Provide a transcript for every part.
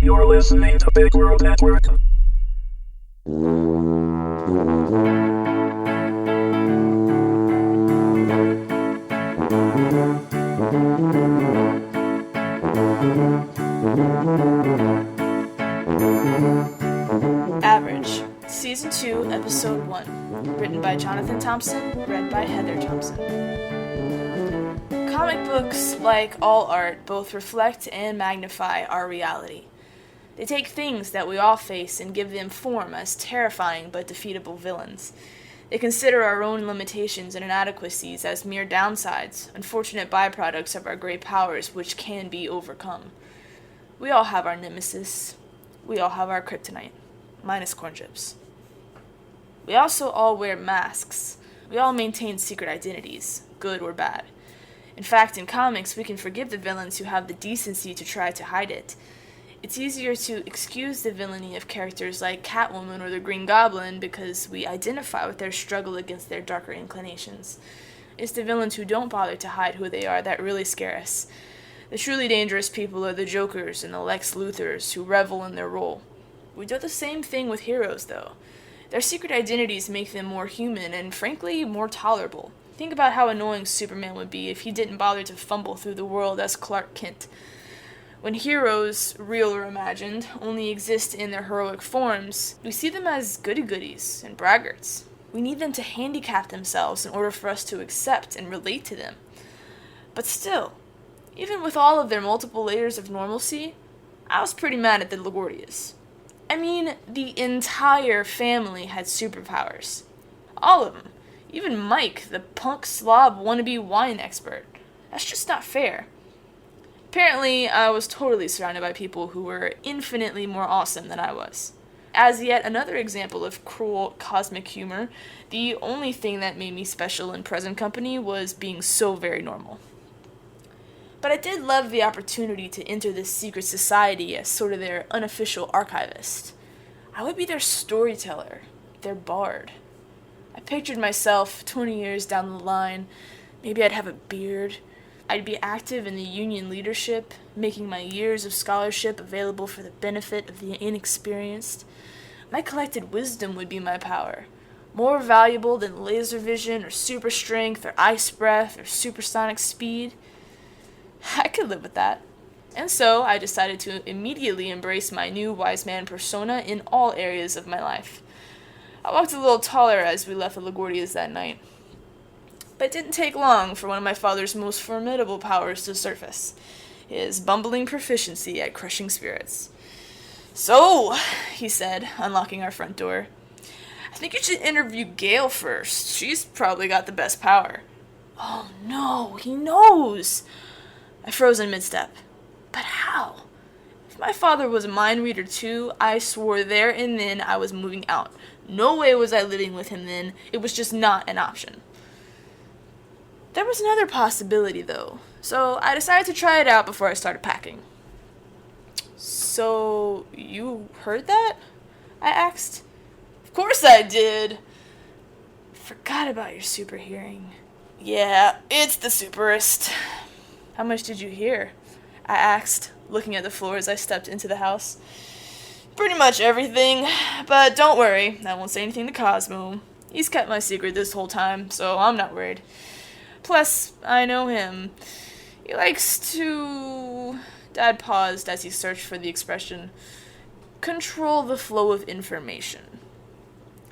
You're listening to Big World Network. Average, Season 2, Episode 1. Written by Jonathan Thompson, read by Heather Thompson. Comic books, like all art, both reflect and magnify our reality. They take things that we all face and give them form as terrifying but defeatable villains. They consider our own limitations and inadequacies as mere downsides, unfortunate byproducts of our great powers which can be overcome. We all have our nemesis. We all have our kryptonite. Minus corn chips. We also all wear masks. We all maintain secret identities, good or bad. In fact, in comics, we can forgive the villains who have the decency to try to hide it. It's easier to excuse the villainy of characters like Catwoman or the Green Goblin because we identify with their struggle against their darker inclinations. It's the villains who don't bother to hide who they are that really scare us. The truly dangerous people are the Jokers and the Lex Luthors who revel in their role. We do the same thing with heroes, though. Their secret identities make them more human and, frankly, more tolerable. Think about how annoying Superman would be if he didn't bother to fumble through the world as Clark Kent. When heroes, real or imagined, only exist in their heroic forms, we see them as goody-goodies and braggarts. We need them to handicap themselves in order for us to accept and relate to them. But still, even with all of their multiple layers of normalcy, I was pretty mad at the LaGuardias. I mean, the entire family had superpowers. All of them. Even Mike, the punk slob wannabe wine expert. That's just not fair. Apparently, I was totally surrounded by people who were infinitely more awesome than I was. As yet another example of cruel cosmic humor, the only thing that made me special in present company was being so very normal. But I did love the opportunity to enter this secret society as sort of their unofficial archivist. I would be their storyteller, their bard. I pictured myself 20 years down the line. Maybe I'd have a beard. I'd be active in the union leadership, making my years of scholarship available for the benefit of the inexperienced. My collected wisdom would be my power, more valuable than laser vision or super strength or ice breath or supersonic speed. I could live with that. And so I decided to immediately embrace my new wise man persona in all areas of my life. I walked a little taller as we left the LaGuardias that night. But it didn't take long for one of my father's most formidable powers to surface, his bumbling proficiency at crushing spirits. "So," he said, unlocking our front door, "I think you should interview Gail first. She's probably got the best power." "Oh no, he knows!" I froze in mid-step. But how? If my father was a mind reader too, I swore there and then I was moving out. No way was I living with him then. It was just not an option. There was another possibility, though, so I decided to try it out before I started packing. "So, you heard that?" I asked. "Of course I did." "Forgot about your super hearing." "Yeah, it's the superest." "How much did you hear?" I asked, looking at the floor as I stepped into the house. "Pretty much everything, but don't worry, I won't say anything to Cosmo. He's kept my secret this whole time, so I'm not worried. Plus, I know him. He likes to..." Dad paused as he searched for the expression, "control the flow of information."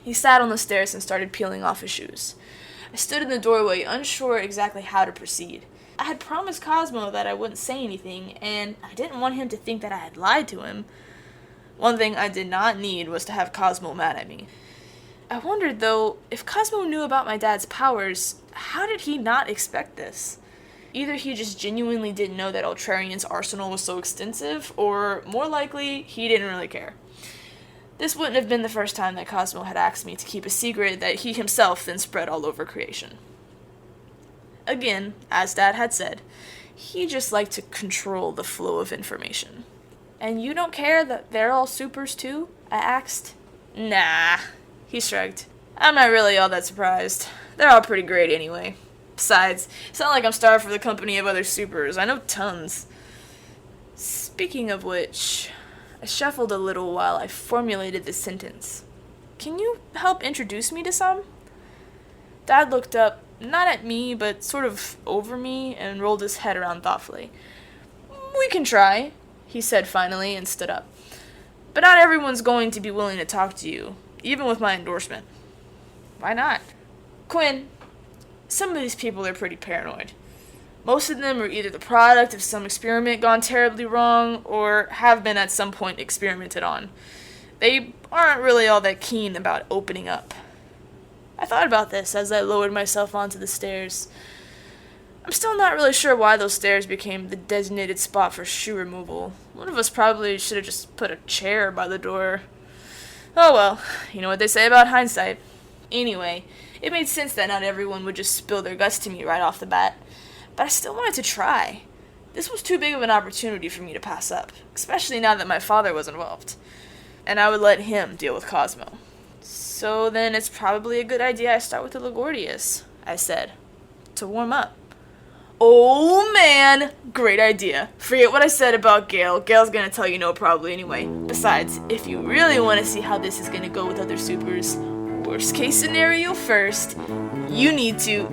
He sat on the stairs and started peeling off his shoes. I stood in the doorway, unsure exactly how to proceed. I had promised Cosmo that I wouldn't say anything, and I didn't want him to think that I had lied to him. One thing I did not need was to have Cosmo mad at me. I wondered, though, if Cosmo knew about my dad's powers, how did he not expect this? Either he just genuinely didn't know that Ultrarian's arsenal was so extensive, or, more likely, he didn't really care. This wouldn't have been the first time that Cosmo had asked me to keep a secret that he himself then spread all over creation. Again, as Dad had said, he just liked to control the flow of information. "And you don't care that they're all supers too?" I asked. "Nah," he shrugged. "I'm not really all that surprised. They're all pretty great anyway. Besides, it's not like I'm starved for the company of other supers. I know tons." Speaking of which, I shuffled a little while I formulated the sentence. Can you help introduce me to some? Dad looked up, not at me, but sort of over me, and rolled his head around thoughtfully. We can try, he said finally, and stood up. But not everyone's going to be willing to talk to you, even with my endorsement. Why not? Quinn, some of these people are pretty paranoid. Most of them are either the product of some experiment gone terribly wrong, or have been at some point experimented on. They aren't really all that keen about opening up. I thought about this as I lowered myself onto the stairs. I'm still not really sure why those stairs became the designated spot for shoe removal. One of us probably should have just put a chair by the door. Oh well, you know what they say about hindsight. Anyway, it made sense that not everyone would just spill their guts to me right off the bat. But I still wanted to try. This was too big of an opportunity for me to pass up, especially now that my father was involved. And I would let him deal with Cosmo. So then it's probably a good idea I start with the LaGuardias, I said, to warm up. Oh man, great idea. Forget what I said about Gale. Gale's gonna tell you no probably anyway. Besides, if you really want to see how this is gonna go with other supers, worst case scenario first, you need to...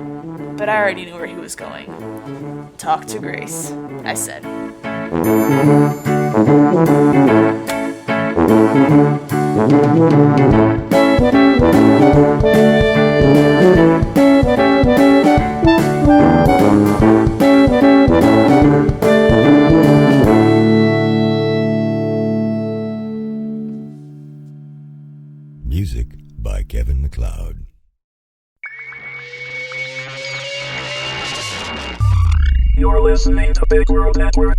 But I already knew where he was going. Talk to Grace, I said. Music by Kevin MacLeod. You're listening to Big World Network.